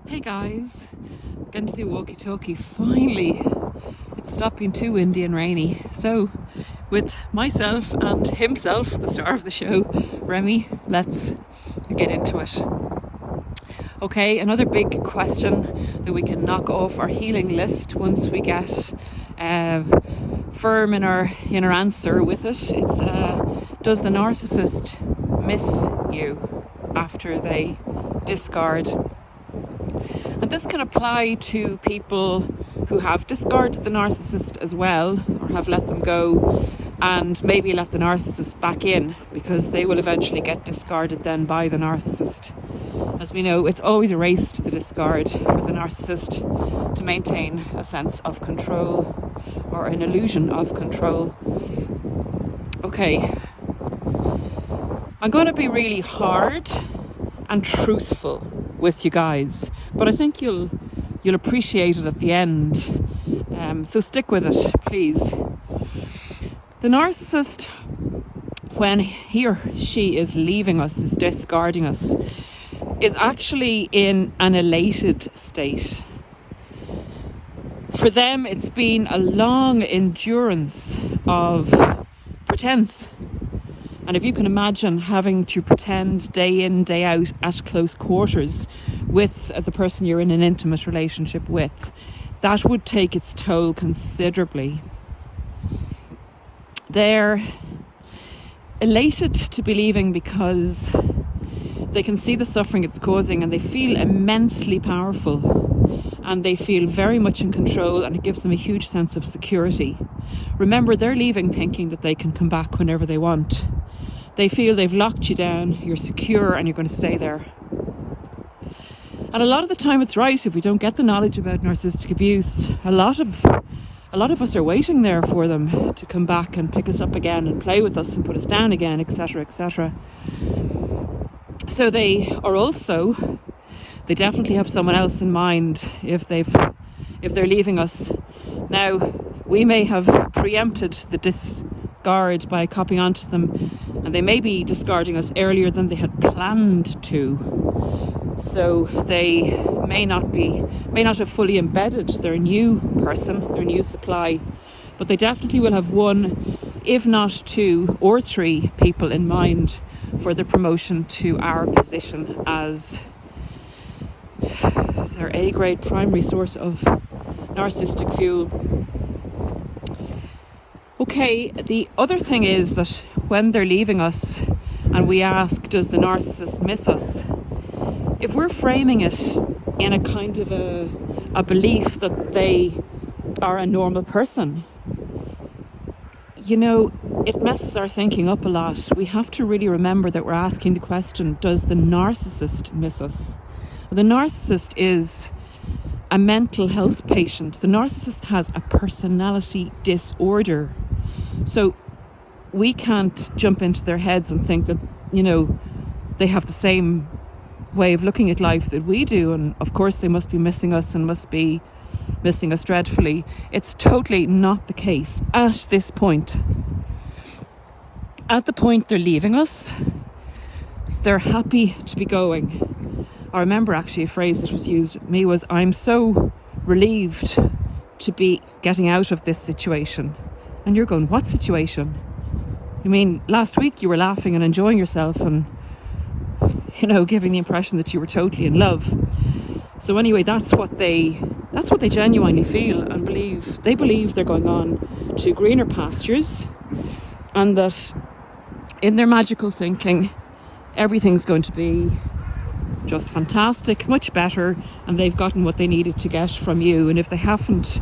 Hey guys, we're going to do walkie-talkie. Finally, it's stopped being too windy and rainy. So, with myself and himself, the star of the show, Remy, let's get into it. Okay, another big question that we can knock off our healing list once we get firm in our answer with it. It's does the narcissist miss you after they discard? And this can apply to people who have discarded the narcissist as well, or have let them go and maybe let the narcissist back in, because they will eventually get discarded then by the narcissist. As we know, it's always a race to the discard for the narcissist to maintain a sense of control or an illusion of control. Okay, I'm going to be really hard and truthful with you guys, but I think you'll appreciate it at the end, so stick with it, please. The narcissist, when he or she is leaving us, is discarding us, is actually in an elated state. For them, it's been a long endurance of pretense. And if you can imagine having to pretend day in, day out at close quarters with the person you're in an intimate relationship with, that would take its toll considerably. They're elated to be leaving because they can see the suffering it's causing, and they feel immensely powerful, and they feel very much in control, and it gives them a huge sense of security. Remember, they're leaving thinking that they can come back whenever they want. They feel they've locked you down, you're secure, and you're going to stay there. And a lot of the time it's right if we don't get the knowledge about narcissistic abuse. A lot of us are waiting there for them to come back and pick us up again and play with us and put us down again, etc., etc. So they definitely have someone else in mind if they're leaving us. Now, we may have preempted the discard by copying onto them, and they may be discarding us earlier than they had planned to. So they may not have fully embedded their new person, their new supply, but they definitely will have one, if not two or three people in mind for the promotion to our position as their A-grade primary source of narcissistic fuel. Okay, the other thing is that when they're leaving us and we ask, does the narcissist miss us? If we're framing it in a kind of a belief that they are a normal person, it messes our thinking up a lot. We have to really remember that we're asking the question, does the narcissist miss us? The narcissist is a mental health patient. The narcissist has a personality disorder. So we can't jump into their heads and think that, they have the same way of looking at life that we do, and of course they must be missing us and must be missing us dreadfully. It's totally not the case at this point. At the point they're leaving us, they're happy to be going. I remember actually a phrase that was used with me was, I'm so relieved to be getting out of this situation. And you're going, what situation? I mean, last week you were laughing and enjoying yourself and giving the impression that you were totally in love. So anyway, that's what they genuinely feel and believe. They believe they're going on to greener pastures, and that in their magical thinking, everything's going to be just fantastic, much better, and they've gotten what they needed to get from you. And if they haven't,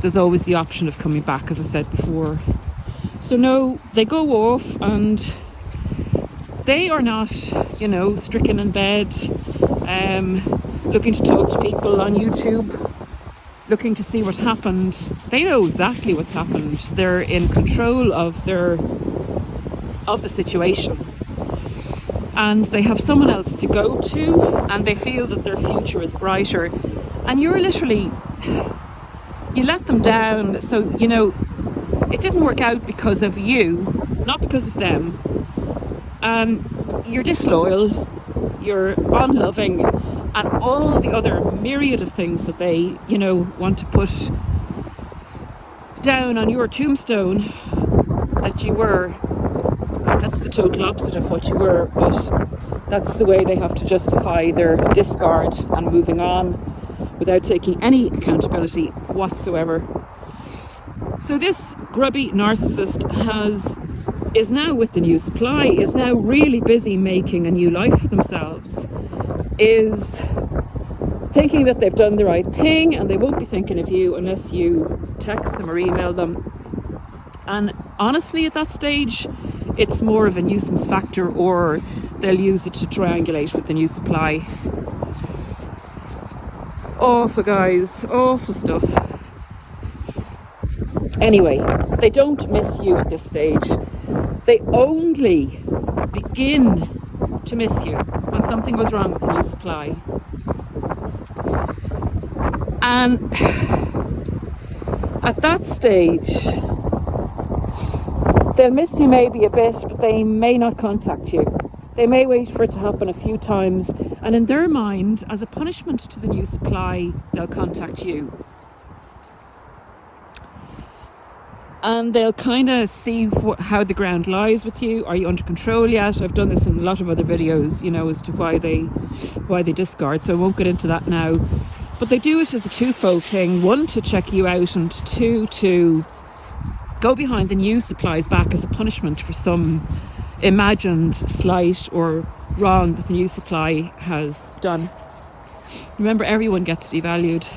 there's always the option of coming back, as I said before. So no, they go off and they are not, stricken in bed, looking to talk to people on YouTube, looking to see what happened. They know exactly what's happened. They're in control of the situation. And they have someone else to go to, and they feel that their future is brighter. And you're literally, you let them down. So, it didn't work out because of you, not because of them. And you're disloyal, you're unloving, and all the other myriad of things that they, you know, want to put down on your tombstone that you were. That's the total opposite of what you were, but that's the way they have to justify their discard and moving on without taking any accountability whatsoever. So this grubby narcissist is now with the new supply, is now really busy making a new life for themselves, is thinking that they've done the right thing, and they won't be thinking of you unless you text them or email them. And honestly, at that stage, it's more of a nuisance factor, or they'll use it to triangulate with the new supply. Awful, guys, awful stuff. Anyway, they don't miss you at this stage. They only begin to miss you when something goes wrong with the new supply. And at that stage, they'll miss you maybe a bit, but they may not contact you. They may wait for it to happen a few times, and in their mind, as a punishment to the new supply, they'll contact you. And they'll kind of see how the ground lies with you. Are you under control yet? I've done this in a lot of other videos, you know, as to why they discard, so I won't get into that now. But they do it as a twofold thing. One, to check you out, and two, to go behind the new supply's back as a punishment for some imagined slight or wrong that the new supply has done. Remember, everyone gets devalued.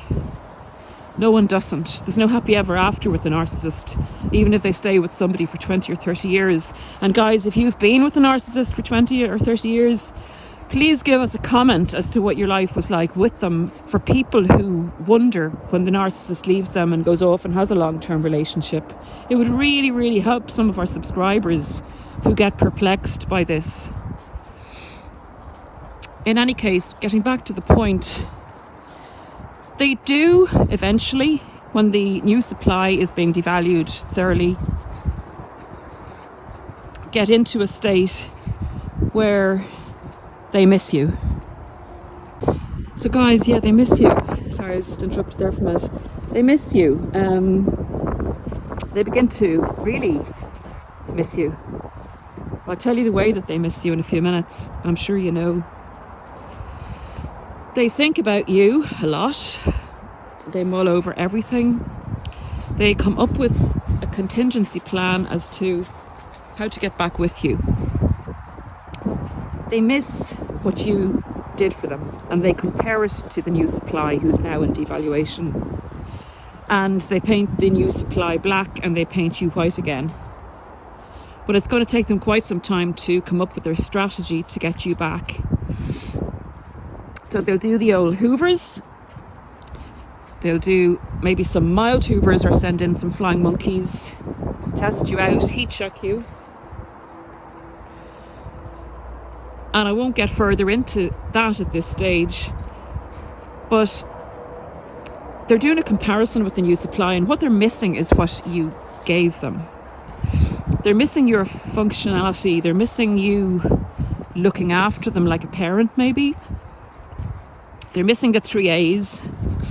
No one doesn't. There's no happy ever after with the narcissist, even if they stay with somebody for 20 or 30 years. And guys, if you've been with a narcissist for 20 or 30 years, please give us a comment as to what your life was like with them, for people who wonder when the narcissist leaves them and goes off and has a long-term relationship. It would really, really help some of our subscribers who get perplexed by this. In any case, getting back to the point, they do eventually, when the new supply is being devalued thoroughly, get into a state where they miss you. So guys, yeah, they miss you. Sorry, I was just interrupted there for a minute. They miss you. They begin to really miss you. I'll tell you the way that they miss you in a few minutes. I'm sure you know. They think about you a lot. They mull over everything. They come up with a contingency plan as to how to get back with you. They miss what you did for them, and they compare it to the new supply, who's now in devaluation. And they paint the new supply black and they paint you white again. But it's going to take them quite some time to come up with their strategy to get you back. So they'll do the old hoovers. They'll do maybe some mild hoovers, or send in some flying monkeys, test you out, heat check you. And I won't get further into that at this stage, but they're doing a comparison with the new supply, and what they're missing is what you gave them. They're missing your functionality. They're missing you looking after them like a parent, maybe. They're missing the 3 A's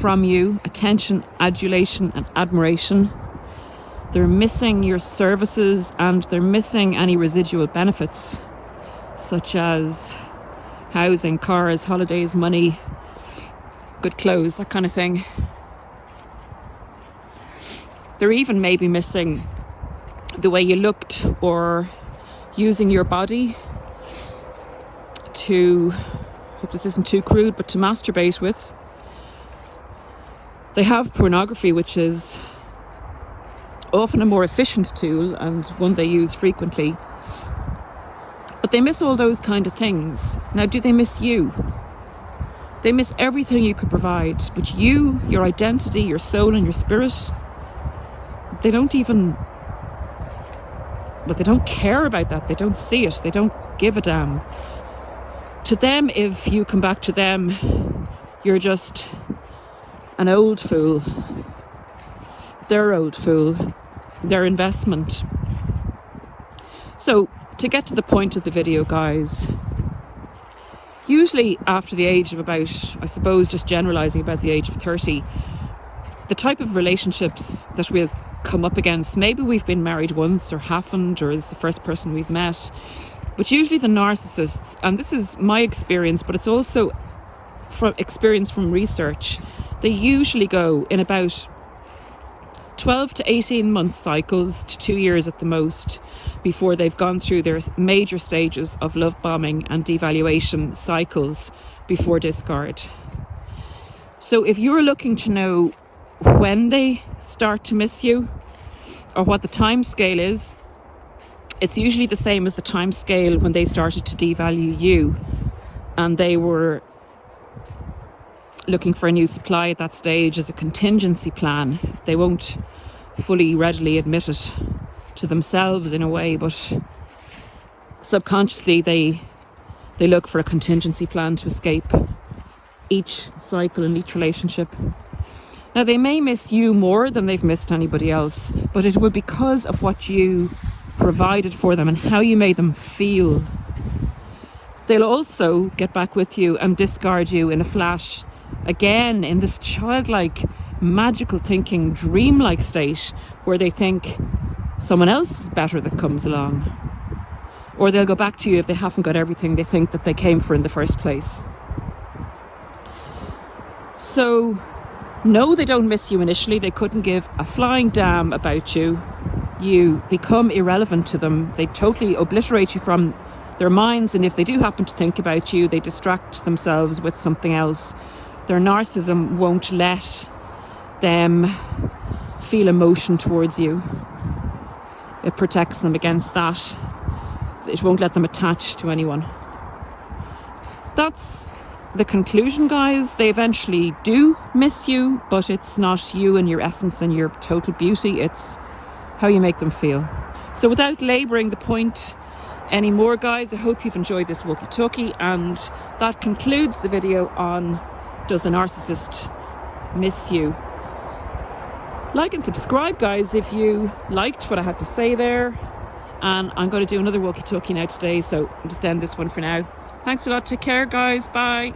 from you: attention, adulation, and admiration. They're missing your services, and they're missing any residual benefits, such as housing, cars, holidays, money, good clothes, that kind of thing. They're even maybe missing the way you looked, or using your body to, hope this isn't too crude, but to masturbate with. They have pornography, which is often a more efficient tool and one they use frequently. But they miss all those kind of things. Now, do they miss you? They miss everything you could provide, but you, your identity, your soul and your spirit, they don't even, but they don't care about that. They don't see it. They don't give a damn. To them, if you come back to them, you're just an old fool. Their old fool. Their investment. So, to get to the point of the video, guys, usually after the age of about, I suppose, just generalising, about the age of 30, the type of relationships that we'll come up against, maybe we've been married once or haven't, or is the first person we've met, but usually the narcissists, and this is my experience, but it's also from experience from research, they usually go in about 12 to 18 month cycles to 2 years at the most before they've gone through their major stages of love bombing and devaluation cycles before discard. So if you're looking to know when they start to miss you or what the time scale is, it's usually the same as the time scale when they started to devalue you and they were looking for a new supply at that stage as a contingency plan. They won't fully readily admit it to themselves in a way, but subconsciously they look for a contingency plan to escape each cycle and each relationship. Now, they may miss you more than they've missed anybody else, but it will be because of what you provided for them and how you made them feel. They'll also get back with you and discard you in a flash, again in this childlike, magical thinking, dreamlike state where they think someone else is better that comes along. Or they'll go back to you if they haven't got everything they think that they came for in the first place. So, no, they don't miss you initially. They couldn't give a flying damn about you. You become irrelevant to them. They totally obliterate you from their minds, and if they do happen to think about you, they distract themselves with something else. Their narcissism won't let them feel emotion towards you. It protects them against that. It won't let them attach to anyone. That's the conclusion, guys. They eventually do miss you, but it's not you and your essence and your total beauty. It's how you make them feel. So without labouring the point anymore, guys, I hope you've enjoyed this walkie-talkie, and that concludes the video on Does the Narcissist Miss You? Like and subscribe, guys, if you liked what I had to say there. And I'm going to do another walkie-talkie now today, so I'll just end this one for now. Thanks a lot. Take care, guys. Bye.